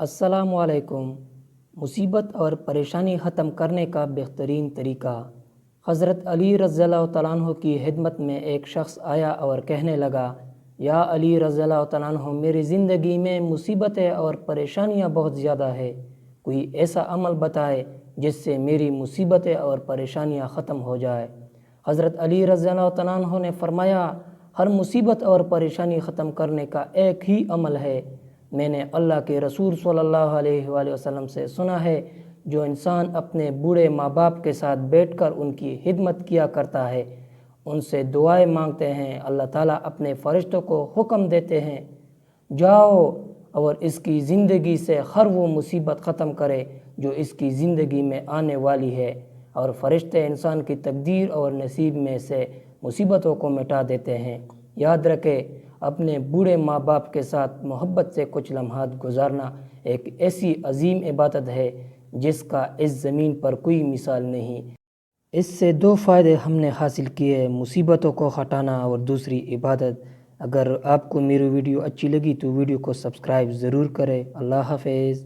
السلام علیکم۔ مصیبت اور پریشانی ختم کرنے کا بہترین طریقہ۔ حضرت علی رضی اللہ تعالیٰ عنہ کی خدمت میں ایک شخص آیا اور کہنے لگا، یا علی رضی اللہ تعالیٰ عنہ، میری زندگی میں مصیبتیں اور پریشانیاں بہت زیادہ ہے، کوئی ایسا عمل بتائے جس سے میری مصیبتیں اور پریشانیاں ختم ہو جائے۔ حضرت علی رضی اللہ تعالیٰ عنہ نے فرمایا، ہر مصیبت اور پریشانی ختم کرنے کا ایک ہی عمل ہے۔ میں نے اللہ کے رسول صلی اللہ علیہ وآلہ وسلم سے سنا ہے، جو انسان اپنے بوڑھے ماں باپ کے ساتھ بیٹھ کر ان کی خدمت کیا کرتا ہے، ان سے دعائیں مانگتے ہیں، اللہ تعالیٰ اپنے فرشتوں کو حکم دیتے ہیں، جاؤ اور اس کی زندگی سے ہر وہ مصیبت ختم کرے جو اس کی زندگی میں آنے والی ہے، اور فرشتے انسان کی تقدیر اور نصیب میں سے مصیبتوں کو مٹا دیتے ہیں۔ یاد رکھے، اپنے بوڑھے ماں باپ کے ساتھ محبت سے کچھ لمحات گزارنا ایک ایسی عظیم عبادت ہے جس کا اس زمین پر کوئی مثال نہیں۔ اس سے دو فائدے ہم نے حاصل کیے، مصیبتوں کو ہٹانا اور دوسری عبادت۔ اگر آپ کو میری ویڈیو اچھی لگی تو ویڈیو کو سبسکرائب ضرور کریں۔ اللہ حافظ۔